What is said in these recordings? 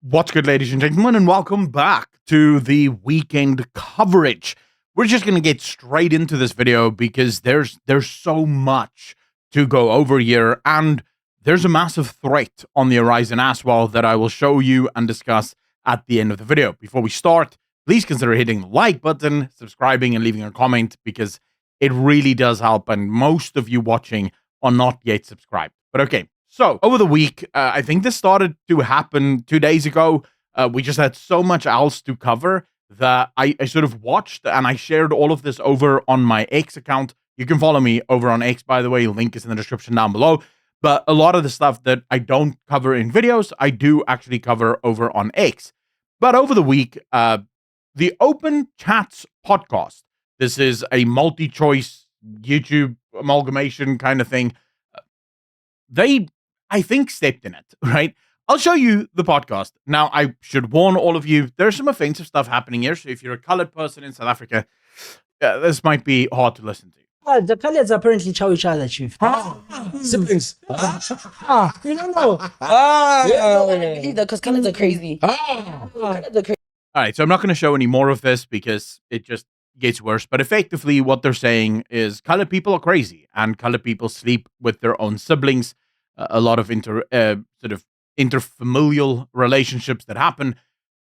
What's good, ladies and gentlemen, and welcome back to the weekend coverage. We're just going to get straight into this video because there's so much to go over here, and there's a massive threat on the horizon as well that I will show you and discuss at the end of the video. Before we start, please consider hitting the like button, subscribing, and leaving a comment because it really does help, and most of you watching are not yet subscribed. But okay. So, over the week, I think this started to happen 2 days ago. We just had so much else to cover that I sort of watched and I shared all of this over on my X account. You can follow me over on X, by the way. Link is in the description down below. But a lot of the stuff that I don't cover in videos, I do actually cover over on X. But over the week, the Open Chats podcast, this is a multi-choice YouTube amalgamation kind of thing. They, I think, stepped in it, right? I'll show you the podcast. Now, I should warn all of you, there's some offensive stuff happening here. So if you're a colored person in South Africa, this might be hard to listen to. The colors apparently chow each other, Chief. Siblings. You don't know. Because colors are crazy. Colors are crazy. All right, so I'm not going to show any more of this because it just gets worse. But effectively, what they're saying is colored people are crazy and colored people sleep with their own siblings. A lot of sort of interfamilial relationships that happen.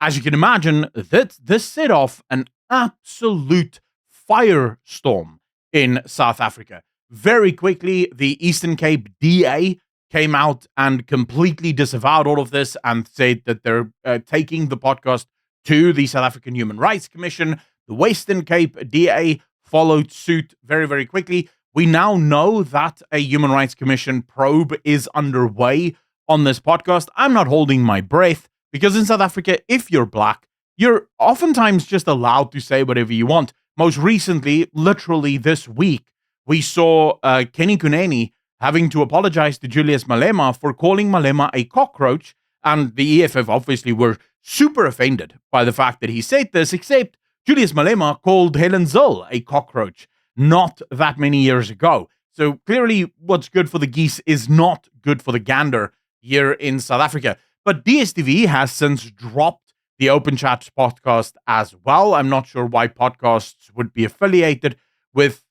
As you can imagine, this set off an absolute firestorm in South Africa. Very quickly, the Eastern Cape DA came out and completely disavowed all of this and said that they're taking the podcast to the South African Human Rights Commission. The Western Cape DA followed suit very, very quickly. We now know that a Human Rights Commission probe is underway on this podcast. I'm not holding my breath because in South Africa, if you're black, you're oftentimes just allowed to say whatever you want. Most recently, literally this week, we saw Kenny Kuneni having to apologize to Julius Malema for calling Malema a cockroach. And the EFF obviously were super offended by the fact that he said this, except Julius Malema called Helen Zille a cockroach not that many years ago. So clearly what's good for the geese is not good for the gander here in South Africa. But DSTV has since dropped the Open Chats podcast as well. I'm not sure why podcasts would be affiliated with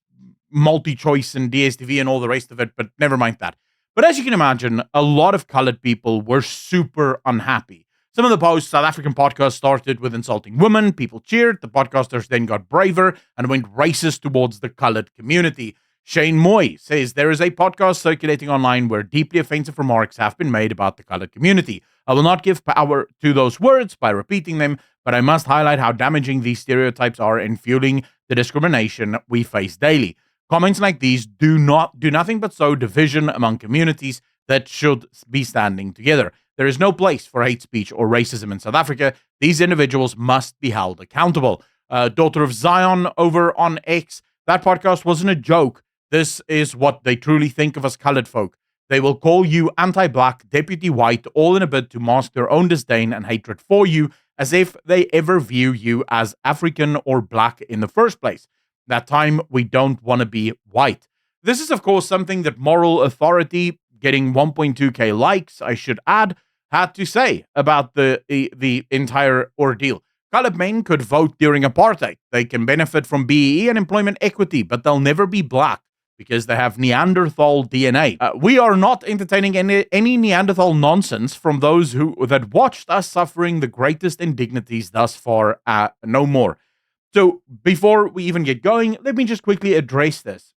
multi-choice and DSTV and all the rest of it, but never mind that. But as you can imagine, a lot of colored people were super unhappy. Some of the posts, South African podcasts started with insulting women. People cheered. The podcasters then got braver and went racist towards the colored community. Shane Moy says there is a podcast circulating online where deeply offensive remarks have been made about the colored community. I will not give power to those words by repeating them, but I must highlight how damaging these stereotypes are in fueling the discrimination we face daily. Comments like these do nothing but sow division among communities that should be standing together. There is no place for hate speech or racism in South Africa. These individuals must be held accountable. Daughter of Zion over on X, that podcast wasn't a joke. This is what they truly think of as colored folk. They will call you anti-black, deputy white, all in a bid to mask their own disdain and hatred for you, as if they ever view you as African or black in the first place. That time we don't want to be white. This is, of course, something that Moral Authority, getting 1.2k likes, I should add, had to say about the entire ordeal. Colored men could vote during apartheid. They can benefit from BEE and employment equity, but they'll never be black because they have Neanderthal DNA. We are not entertaining any Neanderthal nonsense from those that watched us suffering the greatest indignities thus far. No more. So before we even get going, let me just quickly address this.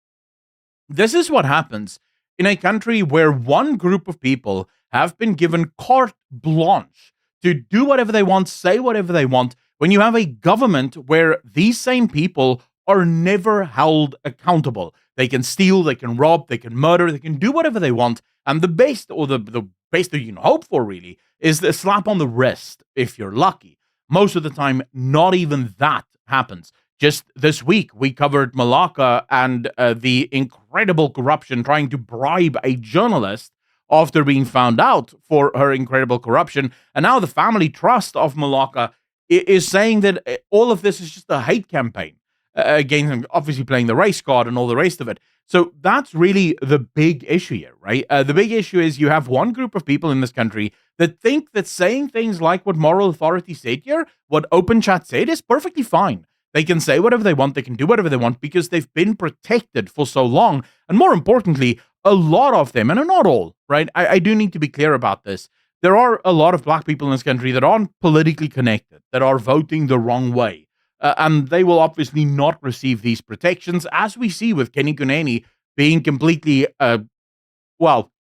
This is what happens in a country where one group of people have been given carte blanche to do whatever they want, say whatever they want, when you have a government where these same people are never held accountable. They can steal, they can rob, they can murder, they can do whatever they want. And the best, or the best that you can hope for, really, is the slap on the wrist if you're lucky. Most of the time, not even that happens. Just this week, we covered Malaka and the incredible corruption trying to bribe a journalist after being found out for her incredible corruption. And now the family trust of Malaka is saying that all of this is just a hate campaign against him, obviously playing the race card and all the rest of it. So that's really the big issue here, right? The big issue is you have one group of people in this country that think that saying things like what Moral Authority said here, what Open Chat said, is perfectly fine. They can say whatever they want, they can do whatever they want because they've been protected for so long. And more importantly, a lot of them, and not all, right? I do need to be clear about this. There are a lot of black people in this country that aren't politically connected, that are voting the wrong way. And they will obviously not receive these protections, as we see with Kenny Kuneni being completely,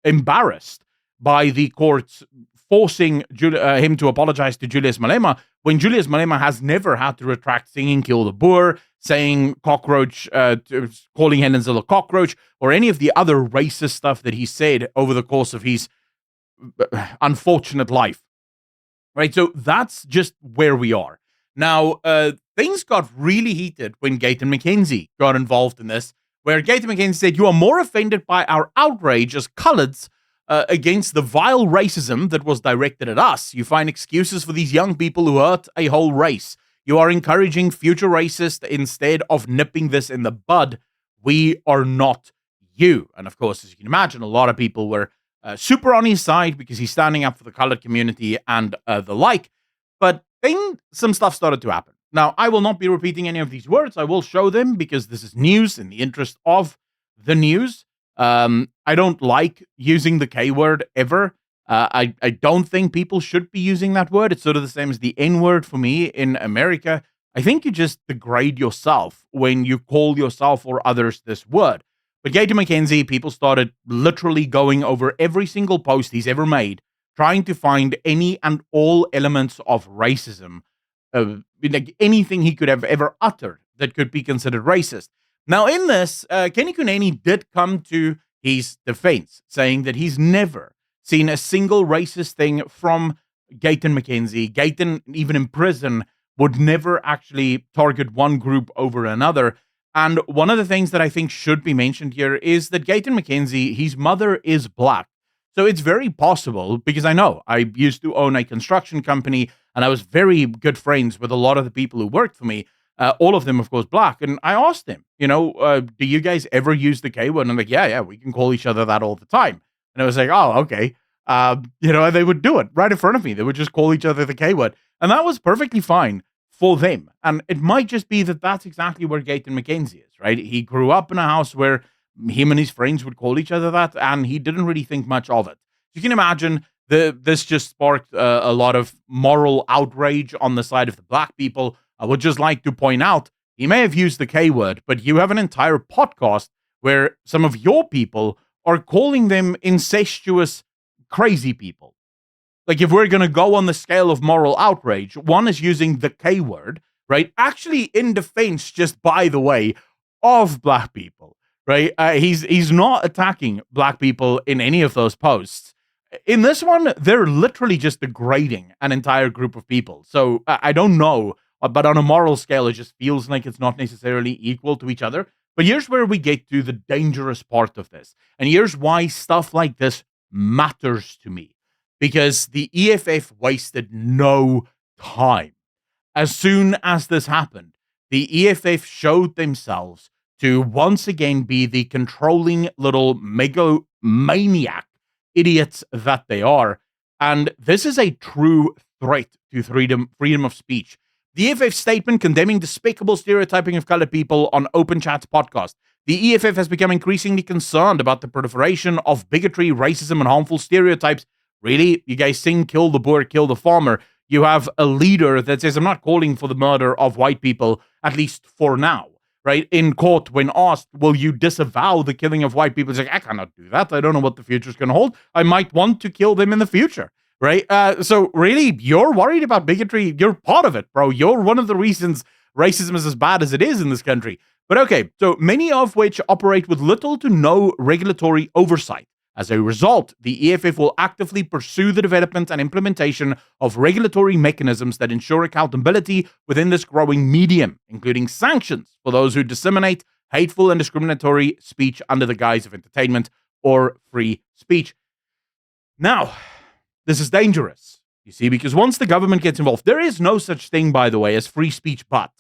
embarrassed by the courts forcing him to apologize to Julius Malema, when Julius Malema has never had to retract singing Kill the Boer, saying cockroach, calling Helen a cockroach, or any of the other racist stuff that he said over the course of his unfortunate life. Right? So that's just where we are. Now, things got really heated when Gayton McKenzie got involved in this, where Gayton McKenzie said, "You are more offended by our outrage as coloureds against the vile racism that was directed at us. You find excuses for these young people who hurt a whole race. You are encouraging future racists instead of nipping this in the bud. We are not you." And of course, as you can imagine, a lot of people were super on his side because he's standing up for the colored community and the like. But then some stuff started to happen. Now, I will not be repeating any of these words. I will show them because this is news in the interest of the news. I don't like using the K word ever. I don't think people should be using that word. It's sort of the same as the N word for me in America. I think you just degrade yourself when you call yourself or others this word. But Gayton McKenzie, people started literally going over every single post he's ever made, trying to find any and all elements of racism, like anything he could have ever uttered that could be considered racist. Now, in this, Kenny Kuneni did come to his defense, saying that he's never seen a single racist thing from Gayton McKenzie. Gayton, even in prison, would never actually target one group over another. And one of the things that I think should be mentioned here is that Gayton McKenzie, his mother is black. So it's very possible, because I know I used to own a construction company and I was very good friends with a lot of the people who worked for me. All of them, of course, black. And I asked them, do you guys ever use the K word? And I'm like, yeah, we can call each other that all the time. And I was like, oh, okay. They would do it right in front of me. They would just call each other the K word. And that was perfectly fine for them. And it might just be that that's exactly where Gayton McKenzie is, right? He grew up in a house where him and his friends would call each other that, and he didn't really think much of it. You can imagine this just sparked a lot of moral outrage on the side of the black people. I would just like to point out, he may have used the K word, but you have an entire podcast where some of your people are calling them incestuous, crazy people. Like, if we're going to go on the scale of moral outrage, one is using the K word, right? Actually in defense, just by the way, of black people, right? He's not attacking black people in any of those posts. In this one, they're literally just degrading an entire group of people. So I don't know, but on a moral scale, it just feels like it's not necessarily equal to each other. But here's where we get to the dangerous part of this. And here's why stuff like this matters to me. Because the EFF wasted no time. As soon as this happened, the EFF showed themselves to once again be the controlling little megalomaniac idiots that they are. And this is a true threat to freedom of speech. The EFF statement condemning despicable stereotyping of colored people on Open Chat's podcast. The EFF has become increasingly concerned about the proliferation of bigotry, racism, and harmful stereotypes. Really? You guys sing Kill the Boer, Kill the Farmer. You have a leader that says, I'm not calling for the murder of white people, at least for now, right? In court, when asked, will you disavow the killing of white people? He's like, I cannot do that. I don't know what the future is going to hold. I might want to kill them in the future, right? So really, you're worried about bigotry. You're part of it, bro. You're one of the reasons racism is as bad as it is in this country. But okay, so many of which operate with little to no regulatory oversight. As a result, the EFF will actively pursue the development and implementation of regulatory mechanisms that ensure accountability within this growing medium, including sanctions for those who disseminate hateful and discriminatory speech under the guise of entertainment or free speech. Now, this is dangerous, you see, because once the government gets involved, there is no such thing, by the way, as free speech but.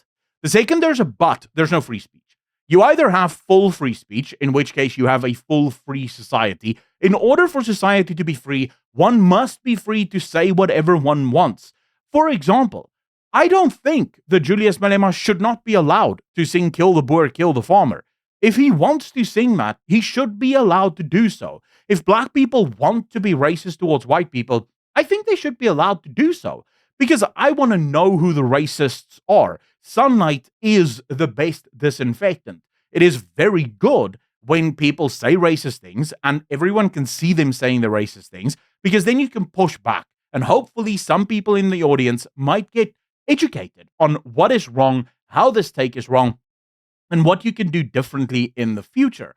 The second there's a but, there's no free speech. You either have full free speech, in which case you have a full free society. In order for society to be free, one must be free to say whatever one wants. For example, I don't think that Julius Malema should not be allowed to sing Kill the Boer, Kill the Farmer. If he wants to sing that, he should be allowed to do so. If black people want to be racist towards white people, I think they should be allowed to do so. Because I want to know who the racists are. Sunlight is the best disinfectant. It is very good when people say racist things and everyone can see them saying the racist things, because then you can push back. And hopefully some people in the audience might get educated on what is wrong, how this take is wrong, and what you can do differently in the future.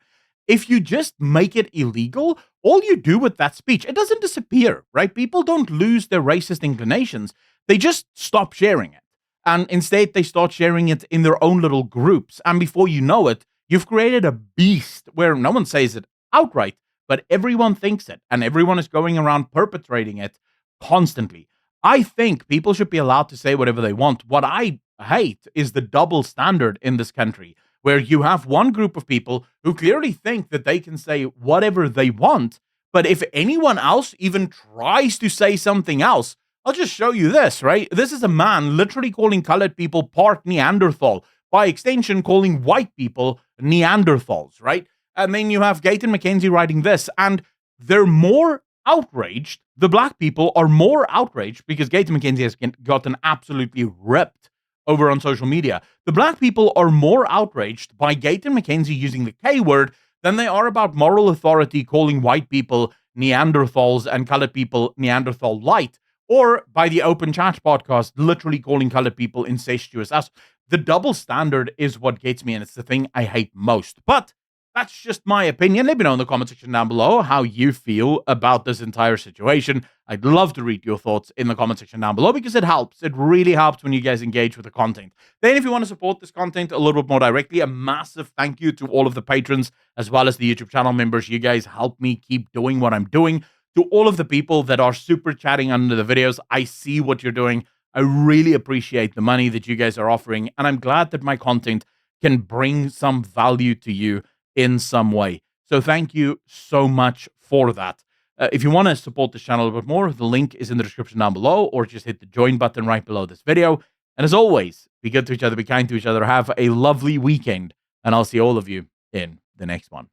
If you just make it illegal, all you do with that speech, it doesn't disappear, right? People don't lose their racist inclinations. They just stop sharing it. And instead, they start sharing it in their own little groups. And before you know it, you've created a beast where no one says it outright, but everyone thinks it. And everyone is going around perpetrating it constantly. I think people should be allowed to say whatever they want. What I hate is the double standard in this country, where you have one group of people who clearly think that they can say whatever they want, but if anyone else even tries to say something else, I'll just show you this, right? This is a man literally calling colored people part Neanderthal, by extension calling white people Neanderthals, right? And then you have Gayton McKenzie writing this, and they're more outraged. The black people are more outraged because Gayton McKenzie has gotten absolutely ripped over on social media. The black people are more outraged by Gayton McKenzie using the K word than they are about moral authority calling white people Neanderthals and colored people Neanderthal light, or by the Open Chat podcast literally calling colored people incestuous us. The double standard is what gets me, and it's the thing I hate most. But that's just my opinion. Let me know in the comment section down below how you feel about this entire situation. I'd love to read your thoughts in the comment section down below because it helps. It really helps when you guys engage with the content. Then if you want to support this content a little bit more directly, a massive thank you to all of the patrons as well as the YouTube channel members. You guys help me keep doing what I'm doing. To all of the people that are super chatting under the videos, I see what you're doing. I really appreciate the money that you guys are offering, and I'm glad that my content can bring some value to you in some way. So thank you so much for that. If you want to support this channel a bit more, the link is in the description down below, or just hit the join button right below this video. And as always, be good to each other, be kind to each other, have a lovely weekend, and I'll see all of you in the next one.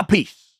Peace.